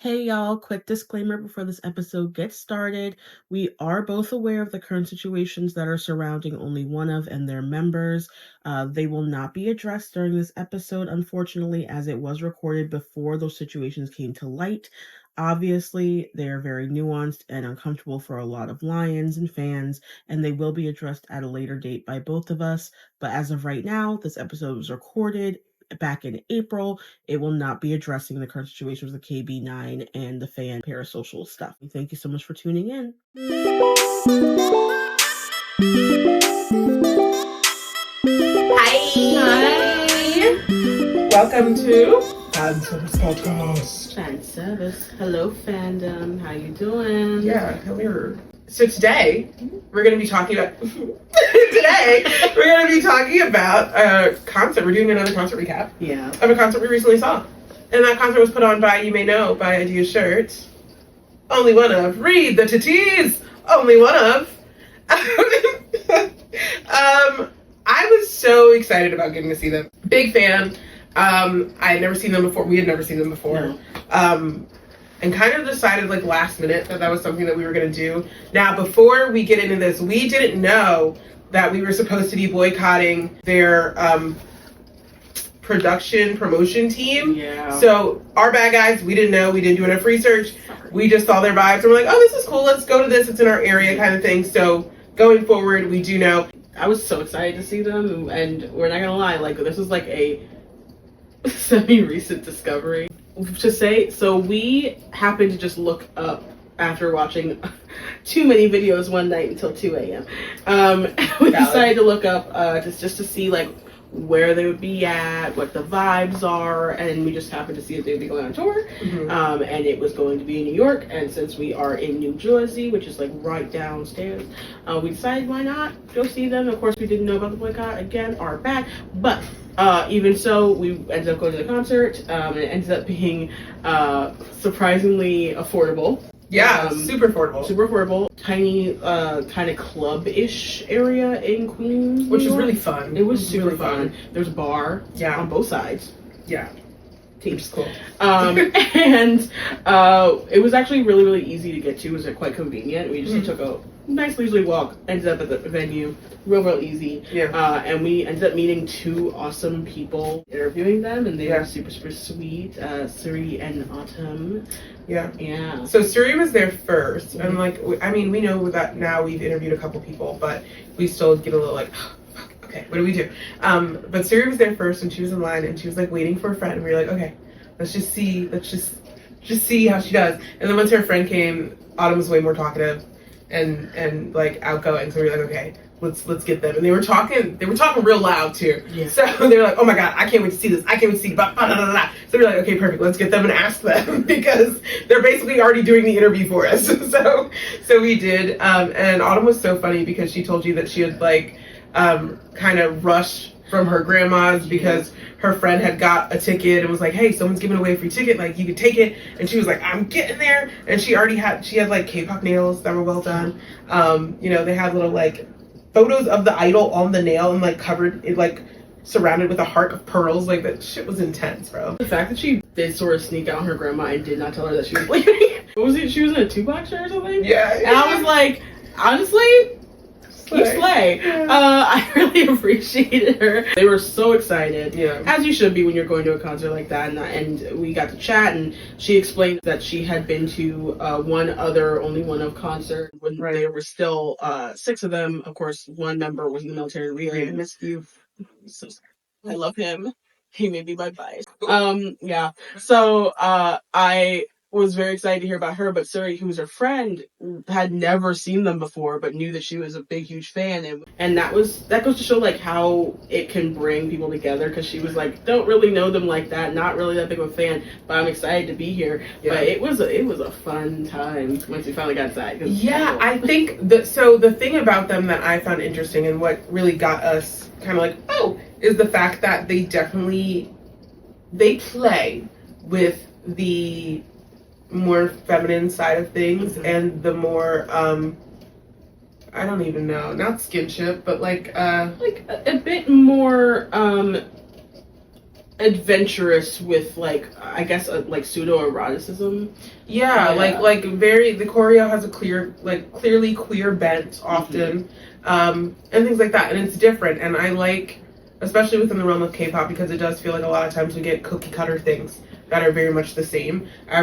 Hey y'all, quick disclaimer before this episode gets started. We are both aware of the current situations that are surrounding OnlyOneOf and their members. They will not be addressed during this episode, unfortunately, as it was recorded before those situations came to light. Obviously, they are very nuanced and uncomfortable for a lot of lions and fans, and they will be addressed at a later date by both of us. But as of right now, this episode was recorded back in April. It will not be addressing the current situation with the KB9 and the fan parasocial stuff. Thank you so much for tuning in. Hi. Welcome to fanSERVice podcast. fanSERVice. Hello, fandom. How you doing? Yeah, come here. So today we're going to be talking about a concert. We're doing another concert recap. Yeah. Of a concert we recently saw. And that concert was put on by, you may know, by Adia's shirt. OnlyOneOf. Read the titties. OnlyOneOf. I was so excited about getting to see them. Big fan. I had never seen them before. We had never seen them before. No. And kind of decided like last minute that was something that we were going to do. Now, before we get into this, we didn't know that we were supposed to be boycotting their promotion team. Yeah. So our bad guys, we didn't know. We didn't do enough research. We just saw their vibes and we're like, oh, this is cool. Let's go to this. It's in our area kind of thing. So going forward, we do know. I was so excited to see them, and we're not gonna lie, like this was like a semi-recent discovery. To say, so we happened to just look up after watching too many videos one night until 2 a.m. We decided to look up just to see like where they would be at, what the vibes are, and we just happened to see that they'd be going on tour. Mm-hmm. And it was going to be in New York, and since we are in New Jersey, which is like right downstairs, we decided why not go see them. Of course, we didn't know about the boycott, again, our bad, but even so, we ended up going to the concert, and it ended up being surprisingly affordable. Yeah, super affordable. Super affordable. Tiny, kind of club-ish area in Queens, Which was really fun. It was super really fun. There's a bar on both sides. Yeah. Which is cool. And it was actually really, really easy to get to. It was quite convenient. We just took a nice leisurely walk, ended up at the venue, real easy. Yeah. And we ended up meeting two awesome people, interviewing them, and they were super, super sweet. Suri and Autumn. Yeah. So Suri was there first, and like, I mean, we know that now we've interviewed a couple people, but we still get a little like, oh, fuck, okay, what do we do? But Suri was there first, and she was in line, and she was like waiting for a friend, and we were like, okay, let's just see how she does. And then once her friend came, Autumn was way more talkative and like outgoing, so we were like, okay, let's get them. And they were talking real loud too. Yeah. So they were like, oh my god, I can't wait to see this. I can't wait to see blah, blah, blah, blah, blah. So we were like, okay, perfect, let's get them and ask them because they're basically already doing the interview for us. So we did. And Autumn was so funny because she told you that she had like kind of rushed from her grandma's because her friend had got a ticket and was like, hey, someone's giving away a free ticket, like you could take it. And she was like, I'm getting there. And she had like K-pop nails that were well done. They had little like photos of the idol on the nail and like covered it, like surrounded with a heart of pearls. Like that shit was intense, bro. The fact that she did sort of sneak out on her grandma and did not tell her that she was leaving. What was it? She was in a 2-boxer or something? Yeah. And I was like, honestly, you slay. I really appreciated her. They were so excited, as you should be when you're going to a concert like that. And we got to chat, and she explained that she had been to one other OnlyOneOf concert when there were still 6 of them. Of course, one member was in the military. Really missed you. So sorry. I love him. He may be my bias. Yeah. So I was very excited to hear about her, but Suri, who was her friend, had never seen them before, but knew that she was a big, huge fan, and that goes to show like how it can bring people together. Because she was like, don't really know them like that, not really that big of a fan, but I'm excited to be here. Yeah. But it was a fun time once we finally got inside. Yeah, I think the thing about them that I found interesting and what really got us kind of like, oh, is the fact that they play with the more feminine side of things and the more I don't even know, not skinship, but like a bit more adventurous with like I guess like pseudo eroticism. Yeah, like very the choreo has a clearly queer bent often, and things like that, and it's different. And I like, especially within the realm of K-pop, because it does feel like a lot of times we get cookie cutter things that are very much the same. I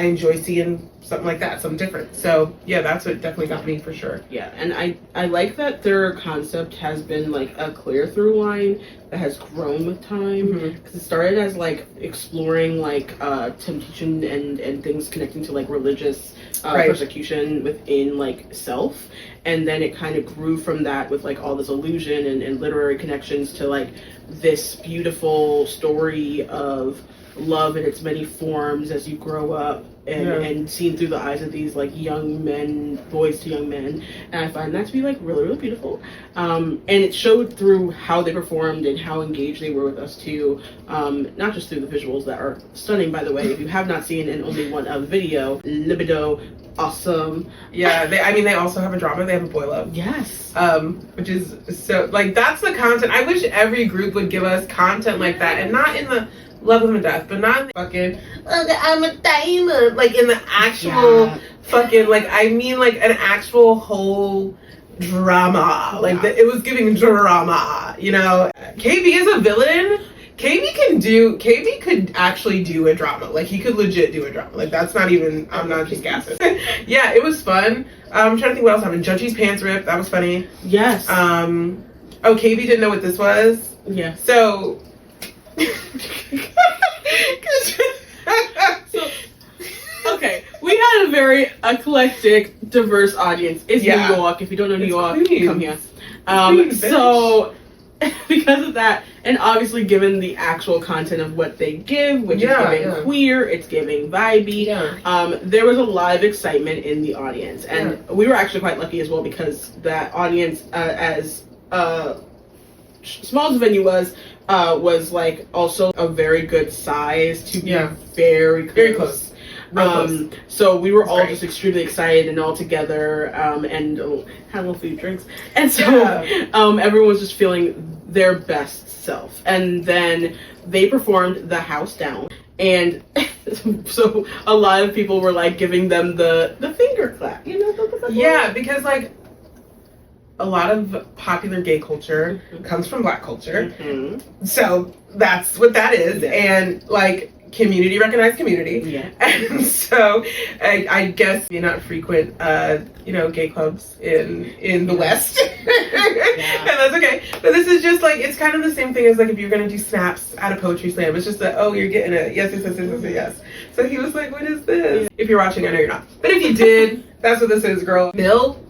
enjoy seeing something like that, something different. So yeah, that's what definitely got me for sure. Yeah, and I like that their concept has been like a clear through line that has grown with time, because it started as like exploring like temptation and things connecting to like religious persecution within like self, and then it kind of grew from that with like all this illusion and literary connections to like this beautiful story of love in its many forms as you grow up and seen through the eyes of these like young men, boys to young men, and I find that to be like really, really beautiful. And it showed through how they performed and how engaged they were with us too, not just through the visuals that are stunning, by the way. If you have not seen an OnlyOneOf video, libido, awesome. Yeah, they also have a drama. They have a boy love. Yes. Which is so like that's the content. I wish every group would give us content like that, and not in the love them to death, but not in the fucking I'm a diamond, like in the actual fucking like I mean like an actual whole drama. Like it was giving drama, you know. KB is a villain. KB could actually do a drama. Like he could legit do a drama. Like that's not even, I'm not just gassing. Yeah, it was fun. I'm trying to think what else happened. Judgy's pants ripped. That was funny. Yes. Oh, KB didn't know what this was. Yeah. So okay, we had a very eclectic, diverse audience. It's New York. If you don't know New York, come here. So because of that, and obviously given the actual content of what they give, which is giving queer, it's giving vibey, there was a lot of excitement in the audience, and we were actually quite lucky as well, because that audience, as small as the venue was like also a very good size to be very close. Very close. So we were all just extremely excited and all together, and had little food drinks, and so everyone was just feeling their best self. And then they performed The House Down, and so a lot of people were like giving them the finger clap, you know? Because like a lot of popular gay culture comes from Black culture, so that's what that is, and like community recognized community, and so I guess you not frequent gay clubs in the West, and that's okay. But this is just like, it's kind of the same thing as like if you're gonna do snaps at a poetry slam. It's just that, oh, you're getting a yes. So he was like, what is this? If you're watching, I know you're not, but if you did, that's what this is, girl. Mill,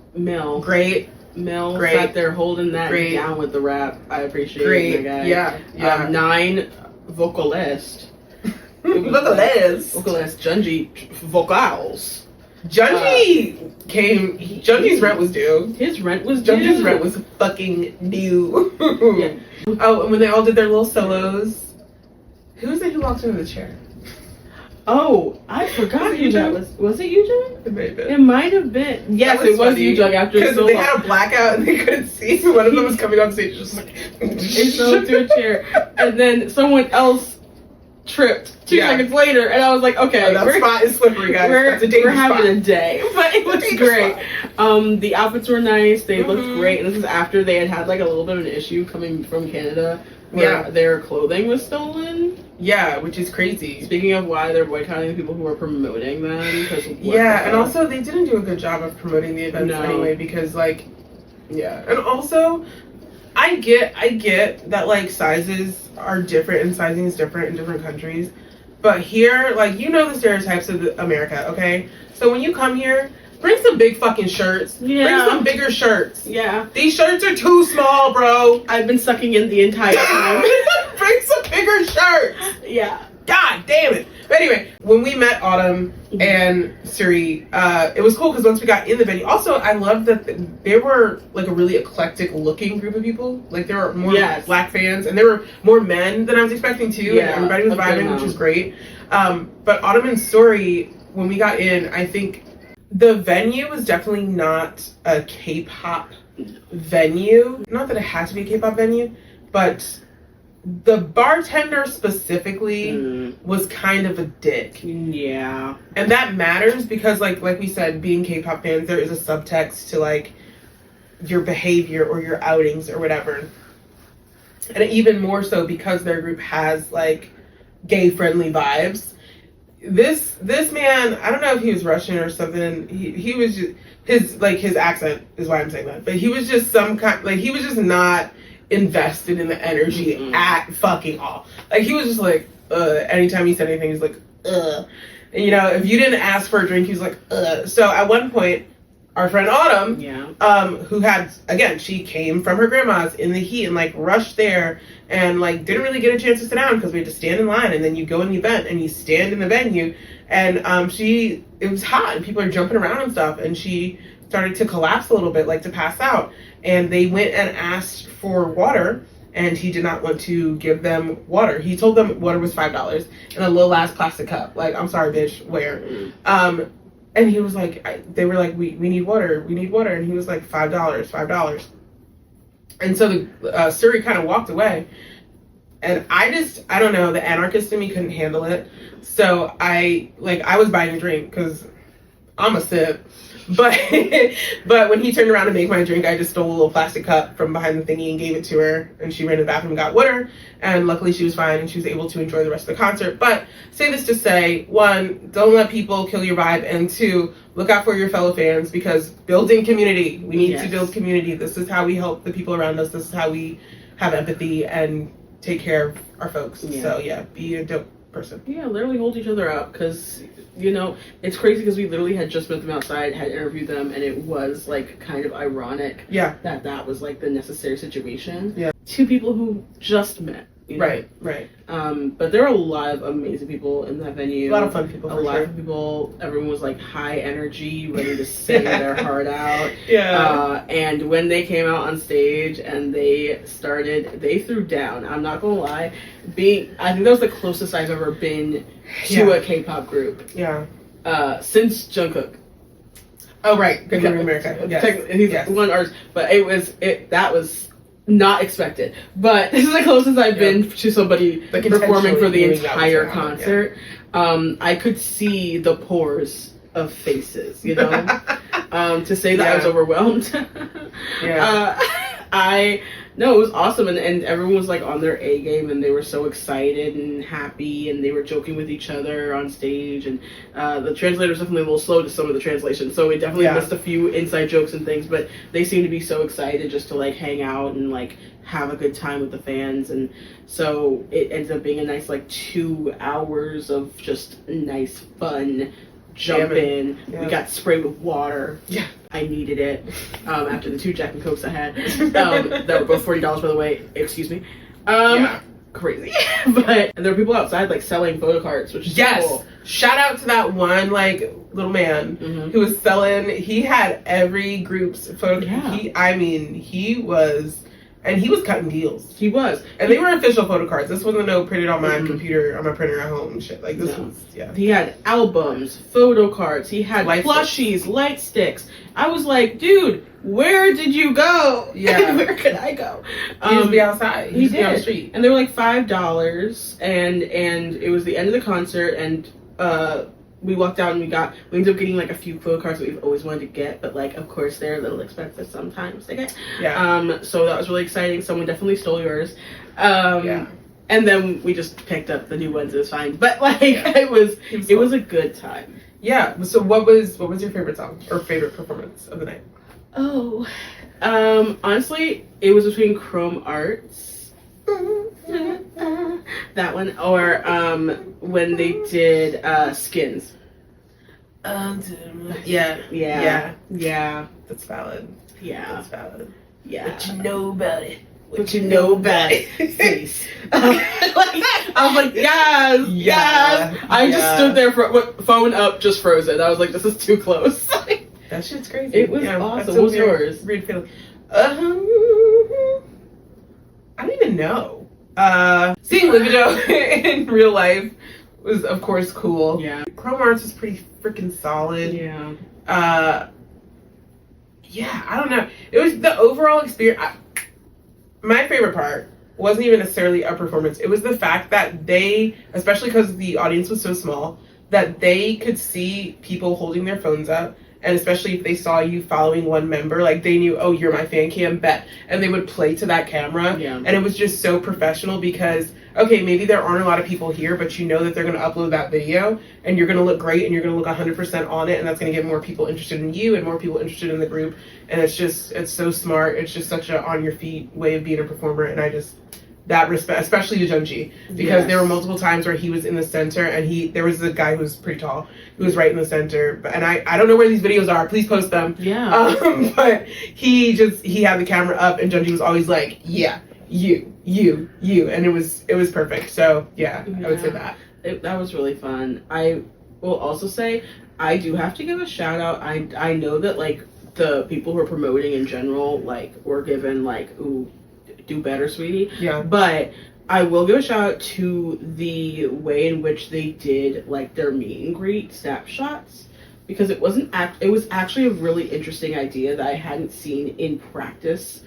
great. Sat there holding that down with the rap. I appreciate it, my guy. 9 vocalist. Vocalist Junji vocals. Junji's rent was due. His rent was due. Junji's rent was fucking due. Oh, and when they all did their little solos, who was it who walked into the chair? Oh, I forgot who that was. Was it Yujung? It may have been. It might have been. Yes, it was Yujung after so long. They had a blackout and they couldn't see. So one of them was coming on stage just like... It fell to a chair. And then someone else tripped 2 seconds later, and I was like, okay, that spot is slippery, guys. We're having a day, but it was great. The outfits were nice. They looked great, and this is after they had like a little bit of an issue coming from Canada where their clothing was stolen. Yeah, which is crazy. Speaking of why they're boycotting the people who are promoting them, because and also they didn't do a good job of promoting the events anyway, because like, and also I get that like sizes are different and sizing is different in different countries, but here, like, you know the stereotypes of America, okay? So when you come here, bring some big fucking shirts. Bring some bigger shirts. These shirts are too small, bro. I've been sucking in the entire time. Bring some bigger shirts. God damn it. But anyway, when we met Autumn and Suri, it was cool because once we got in the venue, also I loved that they were like a really eclectic looking group of people. Like there were more Black fans, and there were more men than I was expecting too. And everybody was vibing, which was great. But Autumn and Suri, when we got in, I think the venue was definitely not a K-pop venue. Not that it had to be a K-pop venue, but the bartender specifically was kind of a dick. Yeah. And that matters because like we said, being K-pop fans, there is a subtext to like your behavior or your outings or whatever. And even more so because their group has like gay friendly vibes. This man, I don't know if he was Russian or something. He was just, his accent is why I'm saying that. But he was just he was just not invested in the energy at fucking all. Like he was just like, anytime he said anything, he's like, And you know, if you didn't ask for a drink, he was like, So at one point, our friend Autumn, who had, again, she came from her grandma's in the heat and like rushed there and like didn't really get a chance to sit down because we had to stand in line, and then you go in the event and you stand in the venue, and it was hot and people are jumping around and stuff, and she started to collapse a little bit, like to pass out, and they went and asked for water, and he did not want to give them water. He told them water was $5 in a little ass plastic cup. Like, I'm sorry, bitch, where? And he was like, they were like, we need water, and he was like, $5. And so the Suri kind of walked away, and I don't know, the anarchist in me couldn't handle it, so I was buying a drink because I'm a sip, but when he turned around to make my drink, I just stole a little plastic cup from behind the thingy and gave it to her, and she ran to the bathroom and got water, and luckily she was fine and she was able to enjoy the rest of the concert. But say this to say, 1, don't let people kill your vibe, and 2, look out for your fellow fans, because building community, we need to build community. This is how we help the people around us. This is how we have empathy and take care of our folks. So yeah, be a dope person. Yeah, literally hold each other up, because you know, it's crazy because we literally had just met them outside, had interviewed them, and it was like kind of ironic that was like the necessary situation. Yeah, 2 people who just met. You know? Right. But there were a lot of amazing people in that venue. A lot of fun people. A lot of people. Everyone was like high energy, ready to sing their heart out. And when they came out on stage and they threw down. I'm not gonna lie. I think that was the closest I've ever been to a K-pop group. Since Jungkook. Oh right, Good Morning America. He's one artist, but that was not expected, but this is the closest I've been to somebody performing for the entire concert. I could see the pores of faces, you know. To say that I was overwhelmed. No, it was awesome, and everyone was like on their A game, and they were so excited and happy, and they were joking with each other on stage, and the translator was definitely a little slow to some of the translation, so we definitely missed a few inside jokes and things, but they seemed to be so excited just to like hang out and like have a good time with the fans, and so it ended up being a nice like 2 hours of just nice fun jumping. We got sprayed with water. I needed it after the 2 Jack and Cokes I had that were both $40, by the way. Excuse me. Crazy. But and there were people outside like selling photo cards, which is cool. Shout out to that one like little man who was selling. He had every group's photo. He was cutting deals. He was. And they were official photo cards. This wasn't printed on my computer, on my printer at home and shit. Like, this was, He had albums, photo cards. He had plushies, light sticks. I was like, dude, where did you go? Where could I go? He used to be outside. He used to be on the street. And they were like $5. And it was the end of the concert, and we walked out and we ended up getting like a few photo cards that we've always wanted to get, but like of course they're a little expensive sometimes to get. So that was really exciting. Someone definitely stole yours. And then we just picked up the new ones. It was fine, but like it was a good time. So what was your favorite song or favorite performance of the night? Honestly, it was between Chrome Arts, that one, or when they did Skins. That's valid. That's valid. What you know about it? What you know about it? Face. I was like, yes. I just stood there phone up, just frozen. I was like, this is too close. That shit's crazy. It was awesome. What was yours? Weird feeling. I don't even know. Seeing Libido in real life was, of course, cool. Chrome Arts was pretty freaking solid. I don't know. It was the overall experience. My favorite part wasn't even necessarily a performance. It was the fact that they, especially because the audience was so small, that they could see people holding their phones up. And especially if they saw you following one member, like they knew, oh, you're my fan cam, bet. And they would play to that camera. Yeah. And it was just so professional because, okay, maybe there aren't a lot of people here, but you know that they're going to upload that video and you're going to look great and you're going to look 100% on it. And that's going to get more people interested in you and more people interested in the group. And it's so smart. It's just such a on your feet way of being a performer. And I just, that respect, especially to Junji, because there were multiple times where he was in the center and there was a guy who was pretty tall who was right in the center, and I don't know where these videos are, please post them. But he had the camera up and Junji was always like, yeah, you, and it was perfect. So yeah. I would say that that was really fun. I will also say I do have to give a shout out. I know that like the people who are promoting in general like were given like, ooh, do better, sweetie. Yeah. But I will give a shout out to the way in which they did like their meet and greet snapshots, because it was actually a really interesting idea that I hadn't seen in practice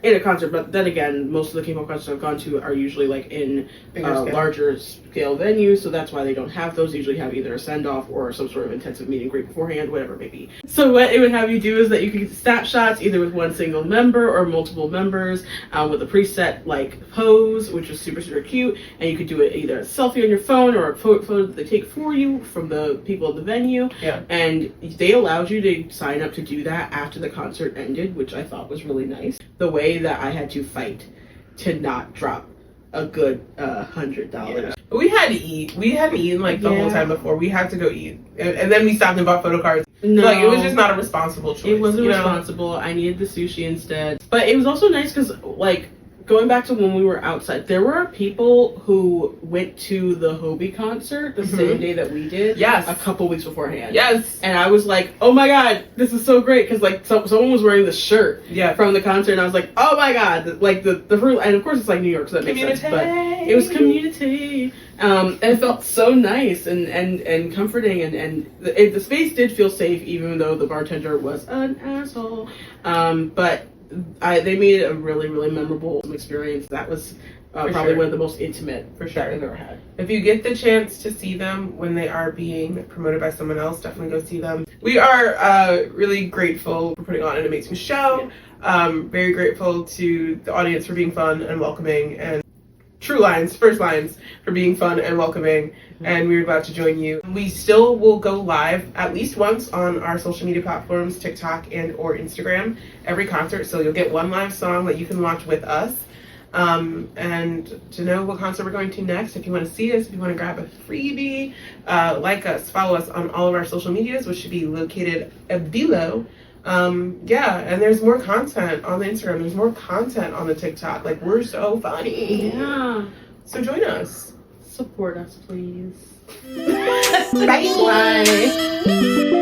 in a concert. But then again, most of the K-pop concerts I've gone to are usually like in larger scale venues, so that's why they don't have those. They usually have either a send-off or some sort of intensive meet and greet beforehand, whatever it may be. So what it would have you do is that you could get snapshots either with one single member or multiple members with a preset like pose, which is super, super cute. And you could do it either a selfie on your phone or a photo that they take for you from the people at the venue. Yeah. And they allowed you to sign up to do that after the concert ended, which I thought was really nice. The way that I had to fight to not drop a good $100. Yeah. We had to eat. We hadn't eaten like the whole time before. We had to go eat, and then we stopped and bought photo cards. No, like it was just not a responsible choice. It wasn't responsible. I needed the sushi instead. But it was also nice because like going back to when we were outside, there were people who went to the Hobie concert the same day that we did. Yes. A couple weeks beforehand. Yes. And I was like, oh my god, this is so great, because like someone was wearing the shirt from the concert, and I was like, oh my god, like the and of course it's like New York, so that makes sense. But it was community. And it felt so nice and comforting, and the space did feel safe, even though the bartender was an asshole. But they made it a really, really memorable experience. That was probably one of the most intimate that I've ever had. If you get the chance to see them when they are being promoted by someone else, definitely go see them. We are really grateful for putting on an amazing show. Very grateful to the audience for being fun and welcoming, and first lines for being fun and welcoming, and we're glad to join you. We still will go live at least once on our social media platforms, TikTok and or Instagram, every concert, so you'll get one live song that you can watch with us. And to know what concert we're going to next, if you want to see us, if you want to grab a freebie, like us, follow us on all of our social medias, which should be located below. And there's more content on the Instagram, there's more content on the TikTok. Like, we're so funny. Yeah. So join us. Support us, please. Bye. Bye.